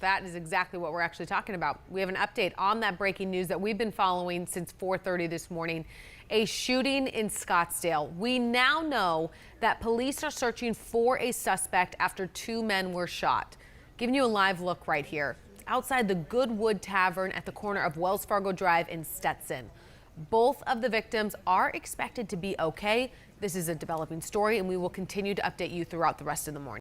That is exactly what we're actually talking about. We have an update on that breaking news that we've been following since 4:30 this morning. A shooting in Scottsdale. We now know that police are searching for a suspect after 2 men were shot. Giving you a live look right here outside the Goodwood Tavern at the corner of Wells Fargo Drive in Stetson. Both of the victims are expected to be okay. This is a developing story, and we will continue to update you throughout the rest of the morning.